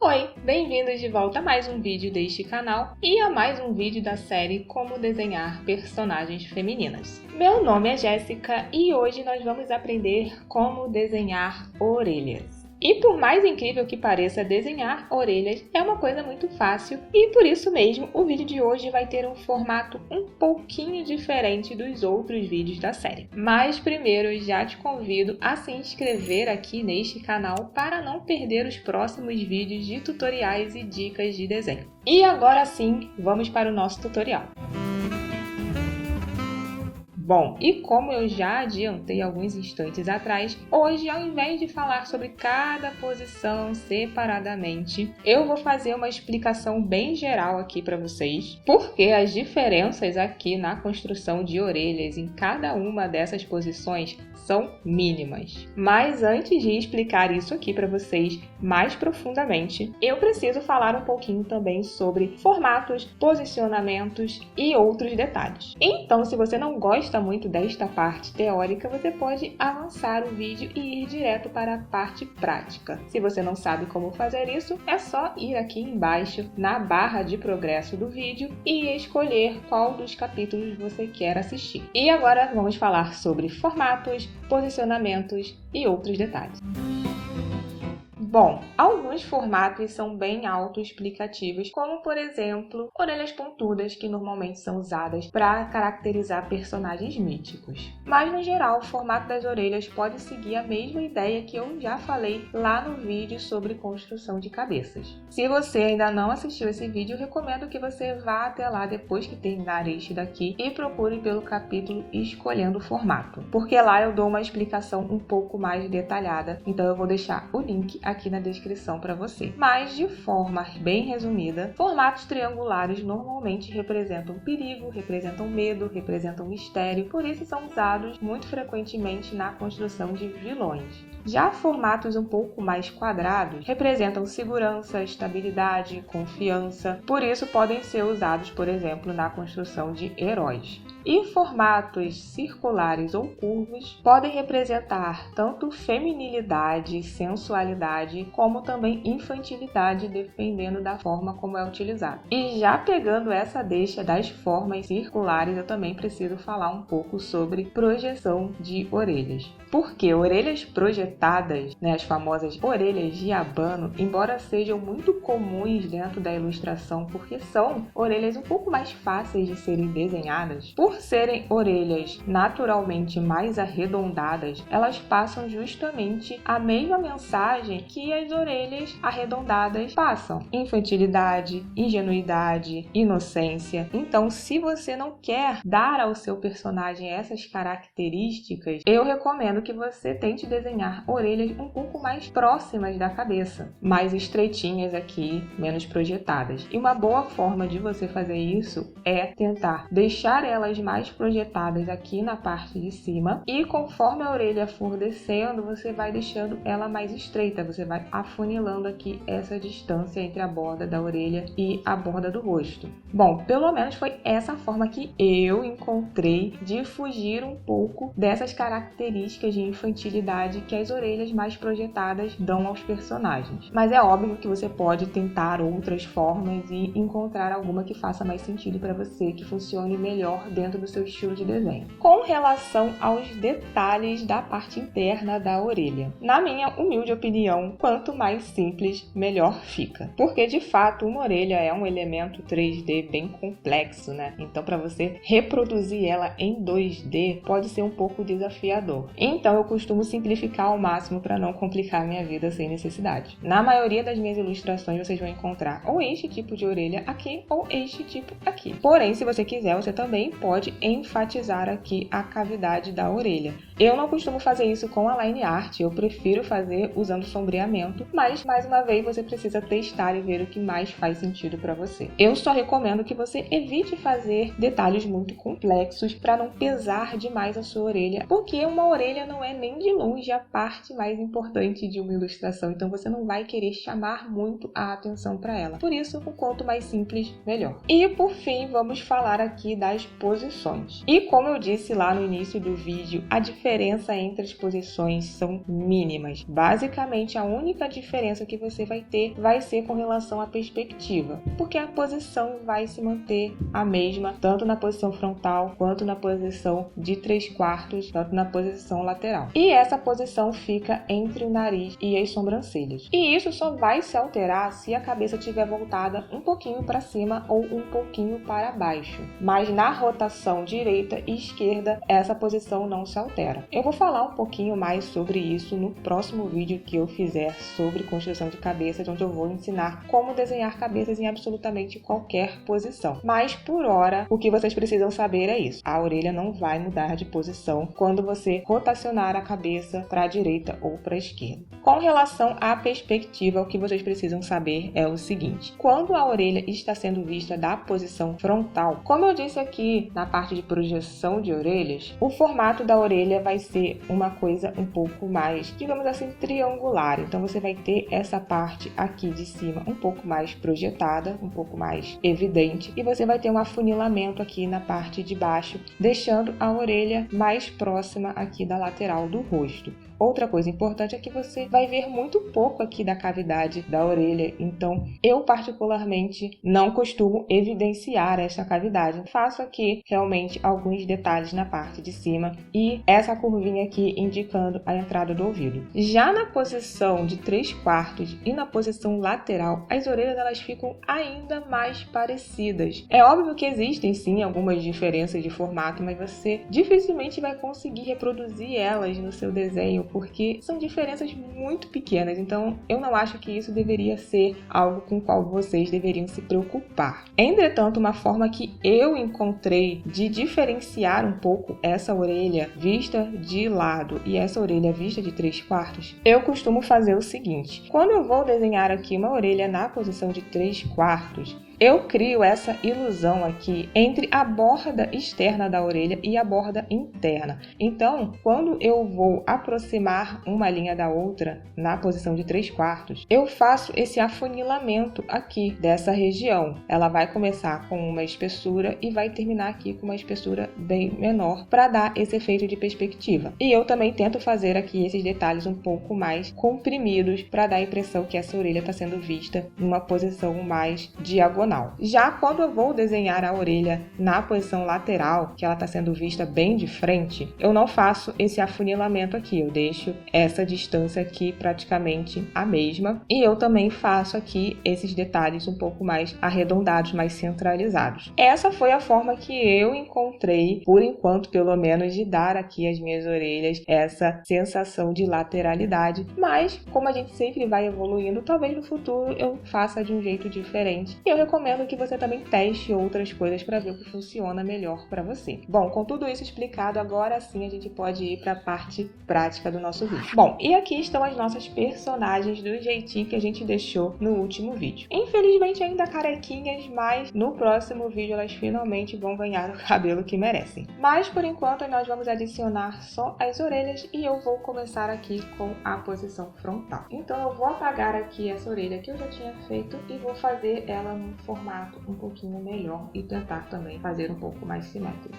Oi, bem-vindos de volta a mais um vídeo deste canal e a mais um vídeo da série Como Desenhar Personagens Femininas. Meu nome é Jéssica e hoje nós vamos aprender como desenhar orelhas. E por mais incrível que pareça, desenhar orelhas é uma coisa muito fácil e por isso mesmo o vídeo de hoje vai ter um formato um pouquinho diferente dos outros vídeos da série. Mas primeiro eu já te convido a se inscrever aqui neste canal para não perder os próximos vídeos de tutoriais e dicas de desenho. E agora sim, vamos para o nosso tutorial. Bom, e como eu já adiantei alguns instantes atrás, hoje ao invés de falar sobre cada posição separadamente, eu vou fazer uma explicação bem geral aqui para vocês, porque as diferenças aqui na construção de orelhas em cada uma dessas posições são mínimas. Mas antes de explicar isso aqui para vocês mais profundamente, eu preciso falar um pouquinho também sobre formatos, posicionamentos e outros detalhes. Então, se você não gosta muito desta parte teórica, você pode avançar o vídeo e ir direto para a parte prática. Se você não sabe como fazer isso, é só ir aqui embaixo na barra de progresso do vídeo e escolher qual dos capítulos você quer assistir. E agora vamos falar sobre formatos, posicionamentos e outros detalhes. Bom, alguns formatos são bem autoexplicativos, como por exemplo, orelhas pontudas, que normalmente são usadas para caracterizar personagens míticos. Mas no geral, o formato das orelhas pode seguir a mesma ideia que eu já falei lá no vídeo sobre construção de cabeças. Se você ainda não assistiu esse vídeo, eu recomendo que você vá até lá depois que terminar este daqui e procure pelo capítulo Escolhendo o Formato, porque lá eu dou uma explicação um pouco mais detalhada, então eu vou deixar o link aqui na descrição para você. Mas de forma bem resumida, formatos triangulares normalmente representam perigo, representam medo, representam mistério, por isso são usados muito frequentemente na construção de vilões. Já formatos um pouco mais quadrados representam segurança, estabilidade, confiança, por isso podem ser usados, por exemplo, na construção de heróis. E formatos circulares ou curvos podem representar tanto feminilidade, sensualidade, como também infantilidade, dependendo da forma como é utilizado. E já pegando essa deixa das formas circulares, eu também preciso falar um pouco sobre projeção de orelhas. Porque orelhas projetadas, as famosas orelhas de abano, embora sejam muito comuns dentro da ilustração, porque são orelhas um pouco mais fáceis de serem desenhadas, por serem orelhas naturalmente mais arredondadas, elas passam justamente a mesma mensagem que as orelhas arredondadas passam: infantilidade, ingenuidade, inocência. Então, se você não quer dar ao seu personagem essas características, eu recomendo que você tente desenhar orelhas um pouco mais próximas da cabeça, mais estreitinhas aqui, menos projetadas. E uma boa forma de você fazer isso é tentar deixar elas mais projetadas aqui na parte de cima e conforme a orelha for descendo, você vai deixando ela mais estreita, você vai afunilando aqui essa distância entre a borda da orelha e a borda do rosto. Bom, pelo menos foi essa forma que eu encontrei de fugir um pouco dessas características de infantilidade que as orelhas mais projetadas dão aos personagens. Mas é óbvio que você pode tentar outras formas e encontrar alguma que faça mais sentido para você, que funcione melhor dentro do seu estilo de desenho. Com relação aos detalhes da parte interna da orelha, na minha humilde opinião, quanto mais simples, melhor fica. Porque de fato, uma orelha é um elemento 3D bem complexo, Então, para você reproduzir ela em 2D pode ser um pouco desafiador. Então, eu costumo simplificar ao máximo para não complicar a minha vida sem necessidade. Na maioria das minhas ilustrações, vocês vão encontrar ou este tipo de orelha aqui ou este tipo aqui. Porém, se você quiser, você também pode enfatizar aqui a cavidade da orelha. Eu não costumo fazer isso com a line art, eu prefiro fazer usando sombreamento, mas mais uma vez você precisa testar e ver o que mais faz sentido para você. Eu só recomendo que você evite fazer detalhes muito complexos para não pesar demais a sua orelha, porque uma orelha não é nem de longe a parte mais importante de uma ilustração, então você não vai querer chamar muito a atenção para ela. Por isso, o quanto mais simples, melhor. E por fim, vamos falar aqui das posições. E como eu disse lá no início do vídeo, a diferença diferença entre as posições são mínimas. Basicamente, a única diferença que você vai ter vai ser com relação à perspectiva, porque a posição vai se manter a mesma, tanto na posição frontal quanto na posição de 3/4, tanto na posição lateral. E essa posição fica entre o nariz e as sobrancelhas. E isso só vai se alterar se a cabeça estiver voltada um pouquinho para cima ou um pouquinho para baixo. Mas na rotação direita e esquerda, essa posição não se altera. Eu vou falar um pouquinho mais sobre isso no próximo vídeo que eu fizer sobre construção de cabeças, onde eu vou ensinar como desenhar cabeças em absolutamente qualquer posição. Mas por hora, o que vocês precisam saber é isso: a orelha não vai mudar de posição quando você rotacionar a cabeça para a direita ou para a esquerda. Com relação à perspectiva, o que vocês precisam saber é o seguinte: quando a orelha está sendo vista da posição frontal, como eu disse aqui na parte de projeção de orelhas, o formato da orelha vai ser uma coisa um pouco mais, digamos assim, triangular. Então você vai ter essa parte aqui de cima um pouco mais projetada, um pouco mais evidente, e você vai ter um afunilamento aqui na parte de baixo, deixando a orelha mais próxima aqui da lateral do rosto. Outra coisa importante é que você vai ver muito pouco aqui da cavidade da orelha, então eu particularmente não costumo evidenciar essa cavidade. Faço aqui realmente alguns detalhes na parte de cima e essa curvinha aqui indicando a entrada do ouvido. Já na posição de 3/4 e na posição lateral, as orelhas elas ficam ainda mais parecidas. É óbvio que existem sim algumas diferenças de formato, mas você dificilmente vai conseguir reproduzir elas no seu desenho, porque são diferenças muito pequenas, então eu não acho que isso deveria ser algo com o qual vocês deveriam se preocupar. Entretanto, uma forma que eu encontrei de diferenciar um pouco essa orelha vista de lado e essa orelha vista de 3/4, eu costumo fazer o seguinte: quando eu vou desenhar aqui uma orelha na posição de 3/4, eu crio essa ilusão aqui entre a borda externa da orelha e a borda interna. Então, quando eu vou aproximar uma linha da outra na posição de 3/4, eu faço esse afunilamento aqui dessa região. Ela vai começar com uma espessura e vai terminar aqui com uma espessura bem menor para dar esse efeito de perspectiva. E eu também tento fazer aqui esses detalhes um pouco mais comprimidos para dar a impressão que essa orelha está sendo vista numa posição mais diagonal. Já quando eu vou desenhar a orelha na posição lateral, que ela está sendo vista bem de frente, eu não faço esse afunilamento aqui, eu deixo essa distância aqui praticamente a mesma, e eu também faço aqui esses detalhes um pouco mais arredondados, mais centralizados. Essa foi a forma que eu encontrei, por enquanto pelo menos, de dar aqui às minhas orelhas essa sensação de lateralidade, mas como a gente sempre vai evoluindo, talvez no futuro eu faça de um jeito diferente. E eu recomendo que você também teste outras coisas para ver o que funciona melhor para você. Bom, com tudo isso explicado, agora sim a gente pode ir para a parte prática do nosso vídeo. Bom, e aqui estão as nossas personagens do jeitinho que a gente deixou no último vídeo. Infelizmente ainda carequinhas, mas no próximo vídeo elas finalmente vão ganhar o cabelo que merecem. Mas por enquanto nós vamos adicionar só as orelhas e eu vou começar aqui com a posição frontal. Então eu vou apagar aqui essa orelha que eu já tinha feito e vou fazer ela num formato um pouquinho melhor e tentar também fazer um pouco mais simétrico.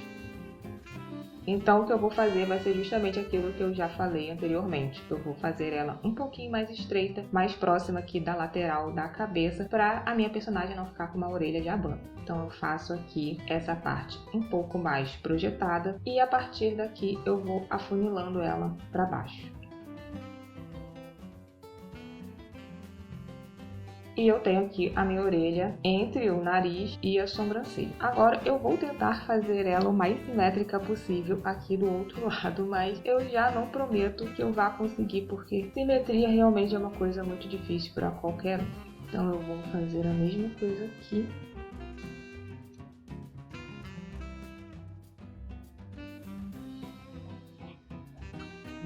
Então o que eu vou fazer vai ser justamente aquilo que eu já falei anteriormente. Eu vou fazer ela um pouquinho mais estreita, mais próxima aqui da lateral da cabeça, para a minha personagem não ficar com uma orelha de abano. Então eu faço aqui essa parte um pouco mais projetada e a partir daqui eu vou afunilando ela para baixo. E eu tenho aqui a minha orelha entre o nariz e a sobrancelha. Agora eu vou tentar fazer ela o mais simétrica possível aqui do outro lado, mas eu já não prometo que eu vá conseguir, porque simetria realmente é uma coisa muito difícil para qualquer um. Então eu vou fazer a mesma coisa aqui.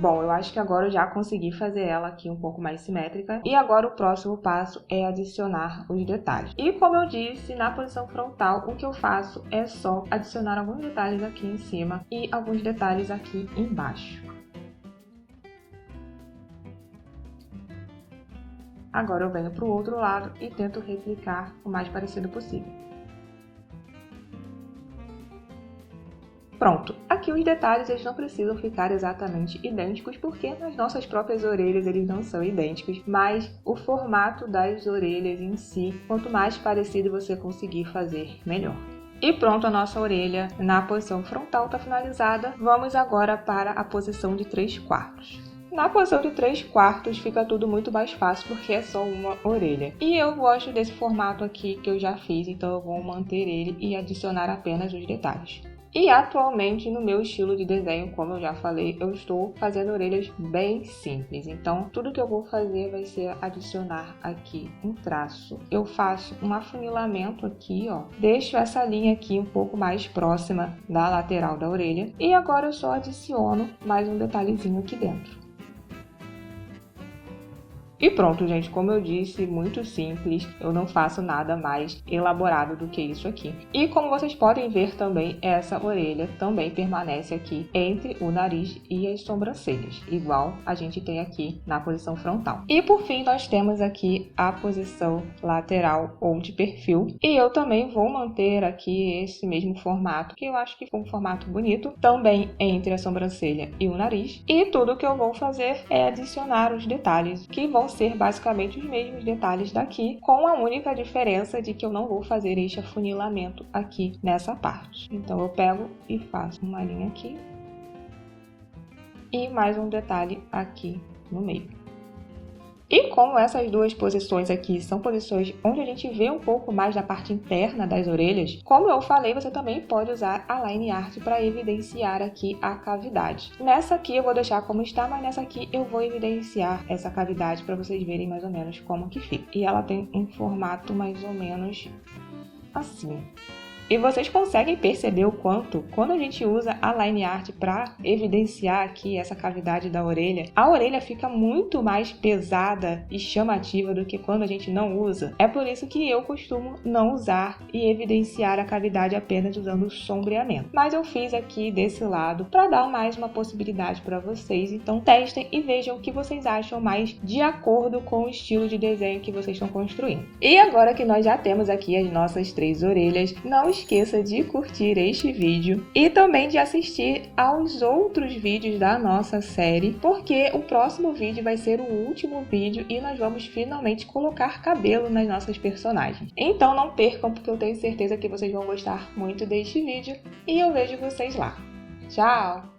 Bom, eu acho que agora eu já consegui fazer ela aqui um pouco mais simétrica. E agora o próximo passo é adicionar os detalhes. E como eu disse, na posição frontal, o que eu faço é só adicionar alguns detalhes aqui em cima e alguns detalhes aqui embaixo. Agora eu venho para o outro lado e tento replicar o mais parecido possível. Pronto, aqui os detalhes eles não precisam ficar exatamente idênticos, porque nas nossas próprias orelhas eles não são idênticos, mas o formato das orelhas em si, quanto mais parecido você conseguir fazer, melhor. E pronto, a nossa orelha na posição frontal está finalizada. Vamos agora para a posição de 3/4. Na posição de 3/4 fica tudo muito mais fácil porque é só uma orelha. E eu gosto desse formato aqui que eu já fiz, então eu vou manter ele e adicionar apenas os detalhes. E atualmente, no meu estilo de desenho, como eu já falei, eu estou fazendo orelhas bem simples. Então, tudo que eu vou fazer vai ser adicionar aqui um traço. Eu faço um afunilamento aqui, ó. Deixo essa linha aqui um pouco mais próxima da lateral da orelha. E agora eu só adiciono mais um detalhezinho aqui dentro. E pronto, gente, como eu disse, muito simples, eu não faço nada mais elaborado do que isso aqui. E como vocês podem ver também, essa orelha também permanece aqui entre o nariz e as sobrancelhas, igual a gente tem aqui na posição frontal. E por fim, nós temos aqui a posição lateral ou de perfil. E eu também vou manter aqui esse mesmo formato, que eu acho que ficou um formato bonito, também entre a sobrancelha e o nariz. E tudo que eu vou fazer é adicionar os detalhes, que vão ser basicamente os mesmos detalhes daqui, com a única diferença de que eu não vou fazer este afunilamento aqui nessa parte. Então eu pego e faço uma linha aqui e mais um detalhe aqui no meio. E como essas duas posições aqui são posições onde a gente vê um pouco mais da parte interna das orelhas, como eu falei, você também pode usar a line art para evidenciar aqui a cavidade. Nessa aqui eu vou deixar como está, mas nessa aqui eu vou evidenciar essa cavidade para vocês verem mais ou menos como que fica. E ela tem um formato mais ou menos assim. E vocês conseguem perceber o quanto, quando a gente usa a line art para evidenciar aqui essa cavidade da orelha, a orelha fica muito mais pesada e chamativa do que quando a gente não usa. É por isso que eu costumo não usar e evidenciar a cavidade apenas usando sombreamento. Mas eu fiz aqui desse lado para dar mais uma possibilidade para vocês. Então testem e vejam o que vocês acham mais de acordo com o estilo de desenho que vocês estão construindo. E agora que nós já temos aqui as nossas 3 orelhas, não esqueça de curtir este vídeo e também de assistir aos outros vídeos da nossa série, porque o próximo vídeo vai ser o último vídeo e nós vamos finalmente colocar cabelo nas nossas personagens. Então não percam, porque eu tenho certeza que vocês vão gostar muito deste vídeo e eu vejo vocês lá. Tchau!